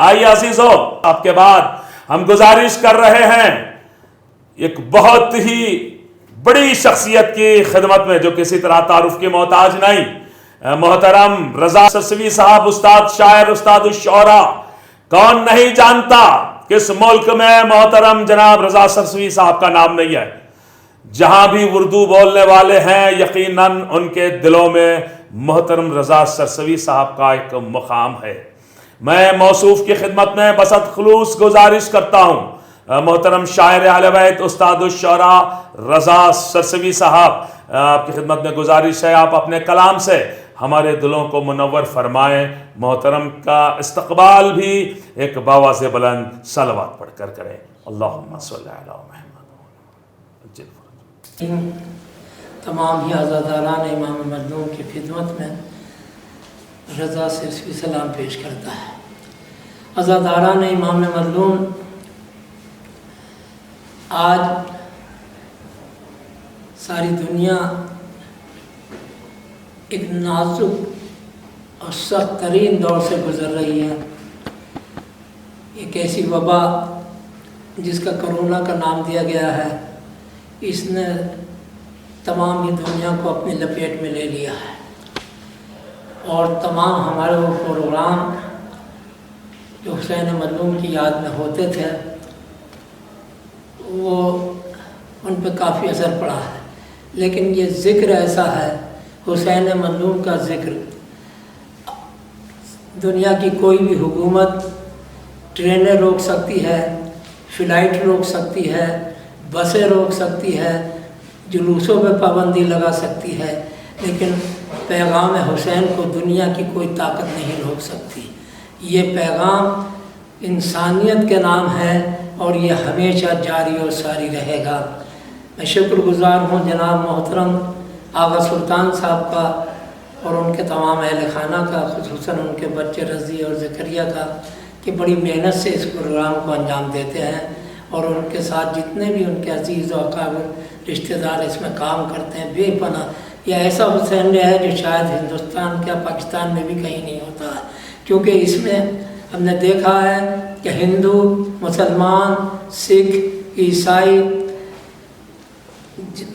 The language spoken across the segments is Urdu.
آئیے عزیزو، آپ کے بعد ہم گزارش کر رہے ہیں ایک بہت ہی بڑی شخصیت کی خدمت میں جو کسی طرح تعارف کی محتاج نہیں، محترم رضا سرسوی صاحب، استاد شاعر، استاد الشعراء۔ کون نہیں جانتا کس ملک میں محترم جناب رضا سرسوی صاحب کا نام نہیں ہے؟ جہاں بھی اردو بولنے والے ہیں یقیناً ان کے دلوں میں محترم رضا سرسوی صاحب کا ایک مقام ہے۔ میں موصوف کی خدمت میں بسط خلوص گزارش کرتا ہوں، محترم شاعر اہل بیت استاد الشعراء رضا سرسوی صاحب، آپ کی خدمت میں گزارش ہے آپ اپنے کلام سے ہمارے دلوں کو منور فرمائیں۔ محترم کا استقبال بھی ایک باواز بلند صلوات پڑھ کر کریں۔ اللہم صلی علی محمد۔ تمام ہی عزاداران امام مظلوم کی خدمت میں رضا سرسوی سلام پیش کرتا ہے۔ عزاداران امام مظلوم، آج ساری دنیا ایک نازک اور سخت ترین دور سے گزر رہی ہے۔ ایک ایسی وبا جس کا کرونا کا نام دیا گیا ہے، اس نے تمام ہی دنیا کو اپنی لپیٹ میں لے لیا ہے، اور تمام ہمارے وہ پروگرام جو حسین مظلوم کی یاد میں ہوتے تھے وہ ان پہ کافی اثر پڑا ہے۔ لیکن یہ ذکر ایسا ہے، حسین مظلوم کا ذکر، دنیا کی کوئی بھی حکومت ٹرینیں روک سکتی ہے، فلائٹ روک سکتی ہے، بسیں روک سکتی ہے، جلوسوں پہ پابندی لگا سکتی ہے، لیکن پیغام حسین کو دنیا کی کوئی طاقت نہیں روک سکتی۔ یہ پیغام انسانیت کے نام ہے اور یہ ہمیشہ جاری اور ساری رہے گا۔ میں شکر گزار ہوں جناب محترم آغا سلطان صاحب کا اور ان کے تمام اہل خانہ کا، خصوصاً ان کے بچے رضی اور زکریا کا، کہ بڑی محنت سے اس پروگرام کو انجام دیتے ہیں، اور ان کے ساتھ جتنے بھی ان کے عزیز و اقارب رشتہ دار اس میں کام کرتے ہیں۔ بے پناہ یہ ایسا حسین ہے جو شاید ہندوستان کیا پاکستان میں بھی کہیں نہیں ہوتا ہے، کیونکہ اس میں ہم نے دیکھا ہے کہ ہندو، مسلمان، سکھ، عیسائی،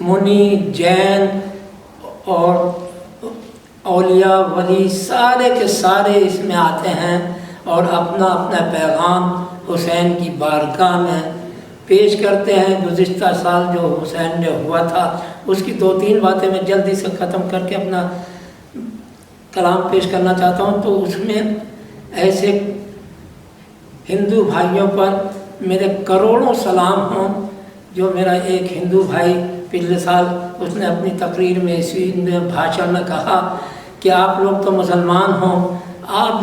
منی، جین اور اولیاء ولی سارے کے سارے اس میں آتے ہیں اور اپنا اپنا پیغام حسین کی بارگاہ میں پیش کرتے ہیں۔ گزشتہ سال جو حسین نے ہوا تھا اس کی 2-3 باتیں میں جلدی سے ختم کر کے اپنا کلام پیش کرنا چاہتا ہوں۔ تو اس میں ایسے ہندو بھائیوں پر میرے کروڑوں سلام ہوں۔ جو میرا ایک ہندو بھائی پچھلے سال اس نے اپنی تقریر میں اسی بھاشن میں کہا کہ آپ لوگ تو مسلمان ہوں، آپ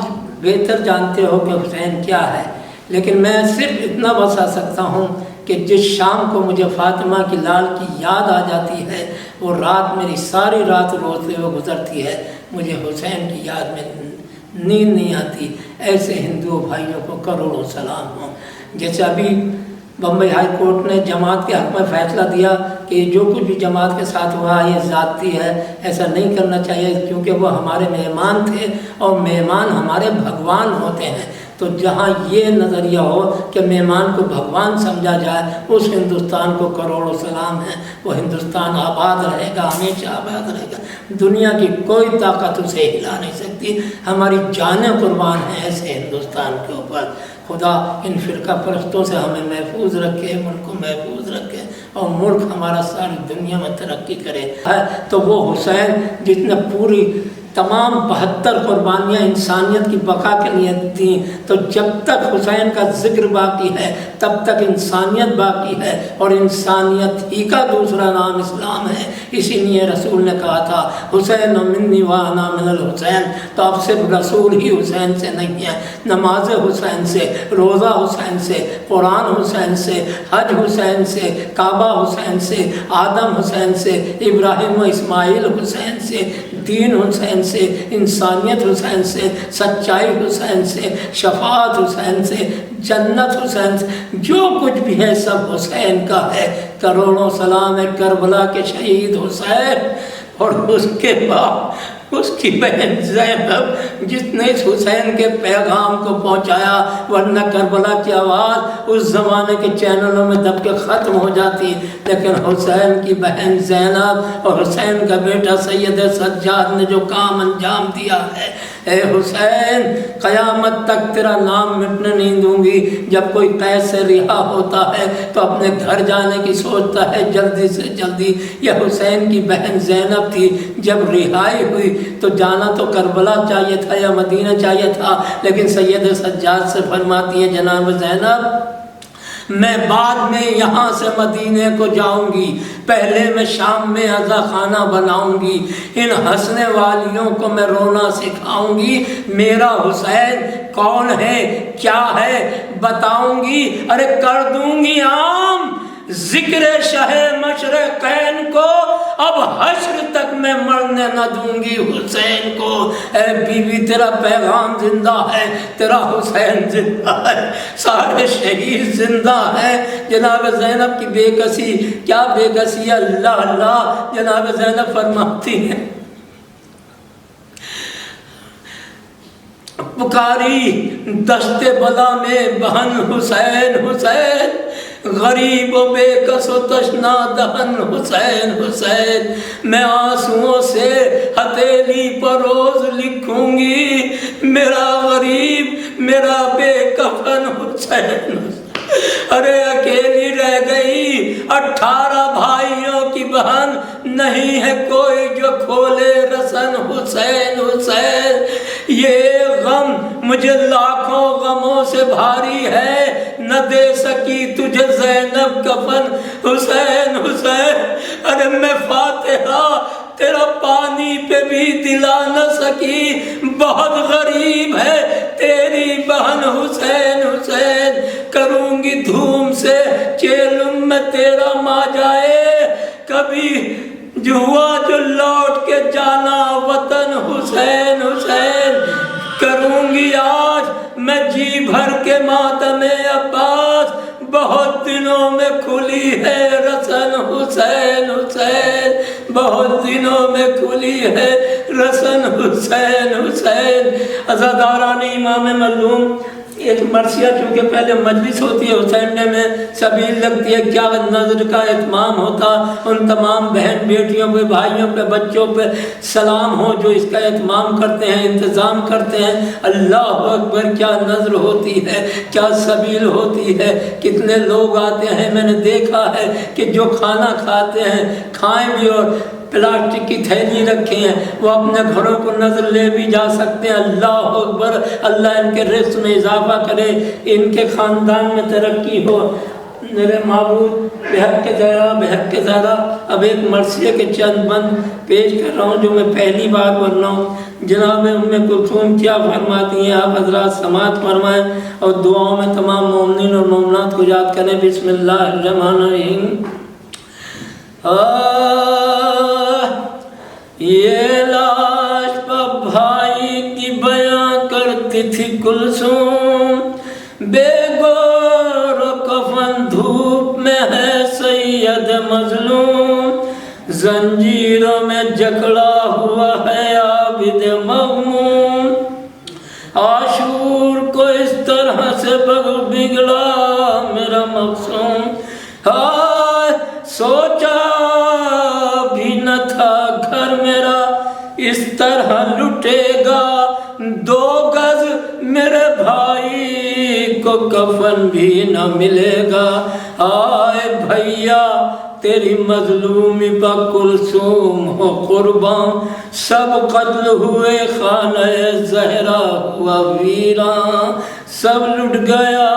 بہتر جانتے ہو کہ حسین کیا ہے، لیکن میں صرف اتنا بتا سکتا ہوں کہ جس شام کو مجھے فاطمہ کی لال کی یاد آ جاتی ہے وہ رات میری ساری رات روتے ہوئے گزرتی ہے، مجھے حسین کی یاد میں نیند نہیں آتی۔ ایسے ہندو بھائیوں کو کروڑوں سلام ہوں۔ جیسے ابھی بمبئی ہائی کورٹ نے جماعت کے حق میں فیصلہ دیا کہ جو کچھ بھی جماعت کے ساتھ ہوا یہ ذاتی ہے، ایسا نہیں کرنا چاہیے، کیونکہ وہ ہمارے مہمان تھے اور مہمان ہمارے بھگوان ہوتے ہیں۔ تو جہاں یہ نظریہ ہو کہ مہمان کو بھگوان سمجھا جائے، اس ہندوستان کو کروڑوں سلام ہیں۔ وہ ہندوستان آباد رہے گا، ہمیشہ آباد رہے گا، دنیا کی کوئی طاقت اسے ہلا نہیں سکتی۔ ہماری جانیں قربان ہیں ایسے ہندوستان کے اوپر۔ خدا ان فرقہ پرستوں سے ہمیں محفوظ رکھے، ملک کو محفوظ رکھے، اور ملک ہمارا ساری دنیا میں ترقی کرے۔ تو وہ حسین جس نے پوری تمام 72 قربانیاں انسانیت کی بقا کے لیے دیں، تو جب تک حسین کا ذکر باقی ہے تب تک انسانیت باقی ہے، اور انسانیت ہی کا دوسرا نام اسلام ہے۔ اسی لیے رسول نے کہا تھا حسین منی وانا من الحسین، تو اب صرف رسول ہی حسین سے نہیں ہے، نماز حسین سے، روزہ حسین سے، قرآن حسین سے، حج حسین سے، کعبہ حسین سے، آدم حسین سے، ابراہیم و اسماعیل حسین سے، دین حسین سے، انسانیت حسین سے، سچائی حسین سے، شفاعت حسین سے، جنت حسین سے، جو کچھ بھی ہے سب حسین کا ہے۔ کروڑوں سلام ہے کربلا کے شہید حسین، اور اس کے بعد اس کی بہن زینب جس نے اس حسین کے پیغام کو پہنچایا، ورنہ کربلا کی آواز اس زمانے کے چینلوں میں دب کے ختم ہو جاتی، لیکن حسین کی بہن زینب اور حسین کا بیٹا سید سجاد نے جو کام انجام دیا ہے، اے حسین قیامت تک تیرا نام مٹنے نہیں دوں گی۔ جب کوئی قید سے رہا ہوتا ہے تو اپنے گھر جانے کی سوچتا ہے جلدی سے جلدی، یہ حسین کی بہن زینب تھی، جب رہائی ہوئی تو جانا تو کربلا چاہیے تھا یا مدینہ چاہیے تھا، لیکن سید سجاد سے فرماتی ہے جناب زینب میں بعد میں یہاں سے مدینے کو جاؤں گی، پہلے میں شام میں عزا خانہ بناؤں گی، ان ہنسنے والیوں کو میں رونا سکھاؤں گی، میرا حسین کون ہے کیا ہے بتاؤں گی، ارے کر دوں گی عام ذکر شہ مشرقین کو، اب حشر تک میں مرنے نہ دوں گی حسین کو۔ اے بیوی تیرا پیغام زندہ ہے، تیرا حسین زندہ ہے، سارے شہید زندہ ہے۔ جناب زینب کی بے کسی، کیا بے کسی ہے، اللہ اللہ۔ جناب زینب فرماتی ہیں پکاری دشت بلا میں بہن حسین حسین، غریب و بے کس و تشنا دہن حسین حسین، میں آنسوؤں سے ہتھیلی پر روز لکھوں گی میرا غریب میرا بے کفن حسین۔ ارے اکیلی رہ گئی 18 بھائیوں کی بہن، نہیں ہے کوئی جو کھولے رسن حسین حسین، یہ غم مجھے لاکھوں غموں سے بھاری ہے، نہ دے سکی تجھے زینب کفن حسین حسین۔ ارے میں فاتحہ تیرا پانی پہ بھی دلا نہ سکی، بہت غریب ہے تیری بہن حسین حسین، کروں گی دھوم سے چیلم میں تیرا ماں جائے، کبھی جو ہوا جو لوٹ کے جانا وطن حسین حسین، کروں گی آج میں جی بھر کے ماتم عباس، بہت دنوں میں کھلی ہے رسن حسین حسین، بہت دنوں میں کھلی ہے رسن حسین حسین۔ عزاداران امام مظلوم، ایک مرثیہ چونکہ پہلے مجلس ہوتی ہے حسین میں سبیل لگتی ہے، کیا نظر کا اتمام ہوتا، ان تمام بہن بیٹیوں پہ بھائیوں پہ بچوں پہ سلام ہو جو اس کا اتمام کرتے ہیں انتظام کرتے ہیں۔ اللہ اکبر، کیا نظر ہوتی ہے، کیا سبیل ہوتی ہے، کتنے لوگ آتے ہیں، میں نے دیکھا ہے کہ جو کھانا کھاتے ہیں کھائیں بھی اور پلاسٹک کی تھیلی رکھے ہیں، وہ اپنے گھروں کو نظر لے بھی جا سکتے ہیں۔ اللہ اکبر، اللہ ان کے رزق میں اضافہ کرے، ان کے خاندان میں ترقی ہو۔ میرے معبود بحق کے زہرا اب ایک مرثیے کے چند بند پیش کر رہا ہوں جو میں پہلی بار پڑھ رہا ہوں۔ جناب ام کلثوم کیا فرماتی ہیں، آپ حضرات سماعت فرمائیں اور دعاؤں میں تمام مومنین اور مومنات کو یاد کریں۔ بسم اللہ الرحمن الرحیم۔ یہ لاش پہ بھائی کی بیاں کرتی تھی کلثوم، بے گور و کفن دھوپ میں ہے سید مظلوم، زنجیروں میں جکڑا ہوا ہے عابد مغموم، عاشور کو اس طرح سے بگڑا میرا مقصوم، سوچا بھی نہ تھا گھر میرا اس طرح لٹے گا، 2 گز میرے بھائی کو کفن بھی نہ ملے گا، آئے بھیا تیری مظلومی پہ کلثوم ہو قربان، سب قتل ہوئے خانہ زہرا ہوا ویران، سب لٹ گیا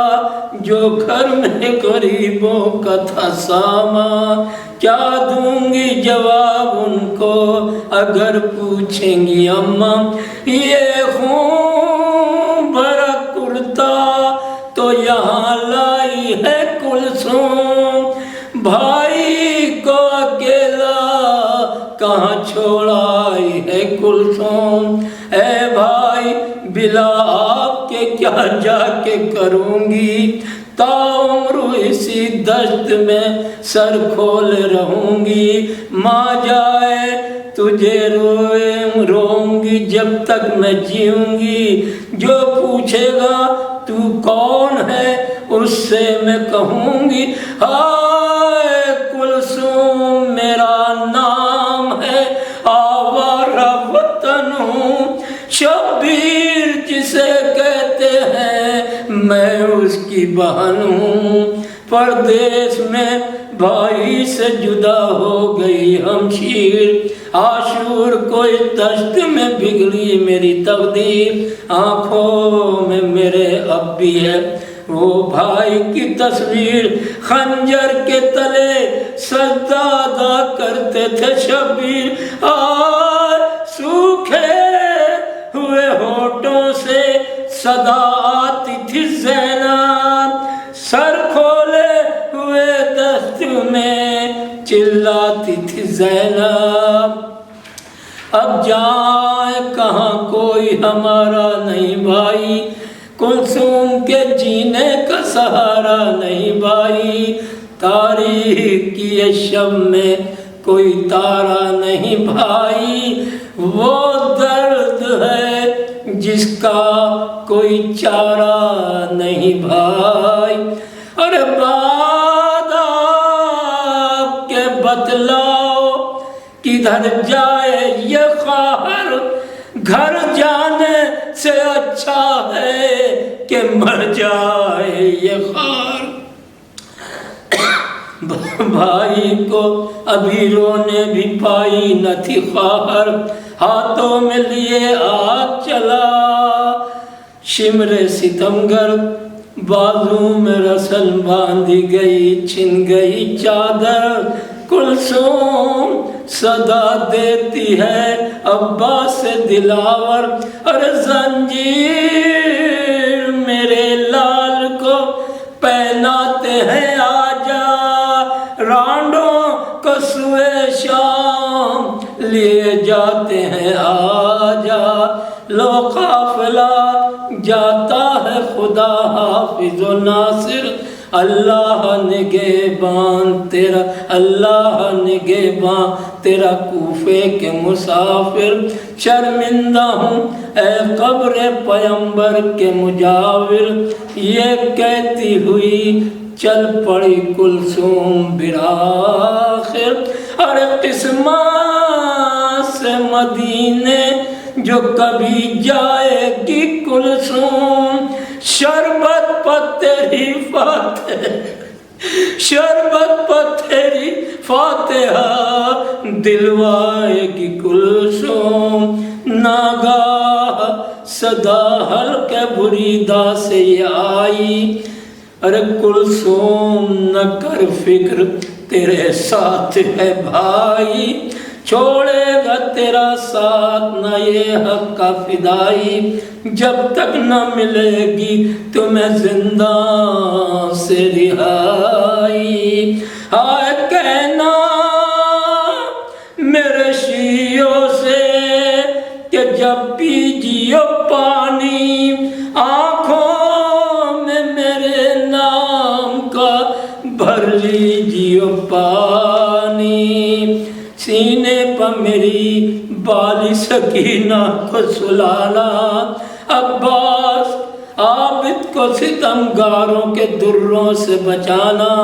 جو گھر میں غریبوں کا تھا سامان، کیا دوں گی جواب ان کو اگر پوچھیں گی اماں، یہ خون بھرا کرتا تو یہاں لائی ہے کلثوم، بھائی کو اکیلا کہاں چھوڑائی ہے کلثوم، اے بھائی بلا آپ کے کیا جا کے کروں گی، تا عمر اسی دشت میں سر کھول رہوں گی، ماں جائے تجھے روؤں گی جب تک میں جیوں گی، جو پوچھے گا تو کون ہے اس سے میں کہوں گی ہائے کلثوم میرا نام ہے، آوارہ وطن ہوں، شبیر جسے کہتے ہیں میں اس کی بہن ہوں، پردیس میں بھائی سے جدا ہو گئی ہمشیر، عاشور کوئی دشت میں بگڑی میری تقدیر، آنکھوں میں میرے اب بھی ہے وہ بھائی کی تصویر، خنجر کے تلے سجدہ ادا کرتے تھے شبیر، اور سوکھے ہوئے ہونٹوں سے صدا آتی تھی زینب، سر کھولے ہوئے دست میں چلاتی تھی زینب، اب جائے کہاں کوئی ہمارا نہیں بھائی، کلثوم کے جینے کا سہارا نہیں بھائی، تاریخ کی شب میں کوئی تارا نہیں بھائی، وہ درد ہے جس کا کوئی چارہ نہیں بھائی، ارے بات آپ کے بتلاؤ کدھر جائے یہ خواہر، گھر جانے سے اچھا ہے کہ مر جائے یہ خواہر، بھائی کو ابھی رونے بھی پائی نہ تھی خواہر، ہاتھوں میں لیے آگ چلا شمر ستمگر، بازو میں رسل باندھی گئی چھن گئی چادر، کلثوم صدا دیتی ہے عباس سے دلاور، ارے زنجیر میرے لال کو پہناتے ہیں آجا، رانڈوں کو سوئے شام لیے جاتے ہیں آجا، لو قافلہ جاتا ہے خدا حافظ و ناصر، اللہ نگہبان تیرا، اللہ نگہبان تیرا کوفے کے مسافر، شرمندہ ہوں اے قبر پیمبر کے مجاور، یہ کہتی ہوئی چل پڑی کلثوم بالآخر، ارے قسمت سے مدینے جو کبھی جائے گی کلثوم، شربت پر تیری فاتحہ، شربت پر تیری فاتحہ دلوائے گی کلثوم، ناگاہ صدا حلقہ بریدہ سے یہ آئی، ارے کلثوم نہ کر فکر تیرے ساتھ ہے بھائی، چھوڑے گا تیرا ساتھ نہ یہ حق کا فدائی، جب تک نہ ملے گی تمہیں زندہ سے رہائی، ہائے کہنا میرے شیعوں سے کہ جب پیجیو پانی آنکھوں میں میرے نام کا بھر لیجیو پانی، سینے پر میری بالی سکینہ کو سلانا، عباس عابد کو ستمگاروں کے دروں سے بچانا،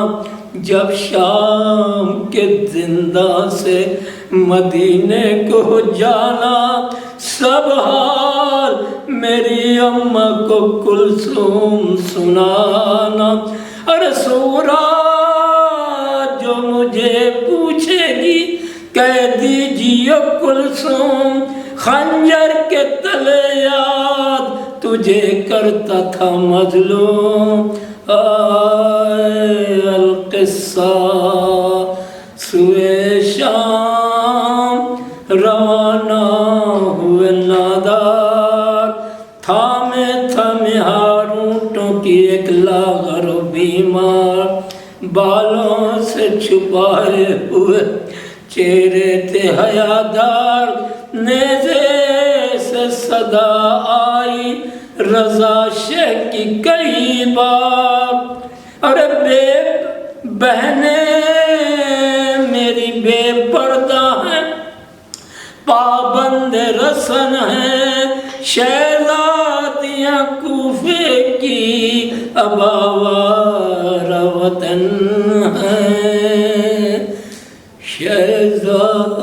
جب شام کے زندہ سے مدینے کو جانا، سب حال میری اماں کو کلثوم سنانا، ارے سورا جو مجھے پوچھے گی کہہ دیجیے کلثوم، خنجر کے تلے یاد تجھے کرتا تھا مظلوم، آئے القصہ سوئے شام روانہ ہوئے نادار، تھامے تھامے ہارونٹوں کی ایک لاغر و بیمار، بالوں سے چھپائے ہوئے چہرے تھے حیادار، نیزے سے صدا آئی رضا شیخ کی کئی بار، ارے بے بہنیں میری بے پردہ ہیں، بلند رسن ہیں، شہزادیاں کوفے کی اباوار وطن ہیں، شہزاد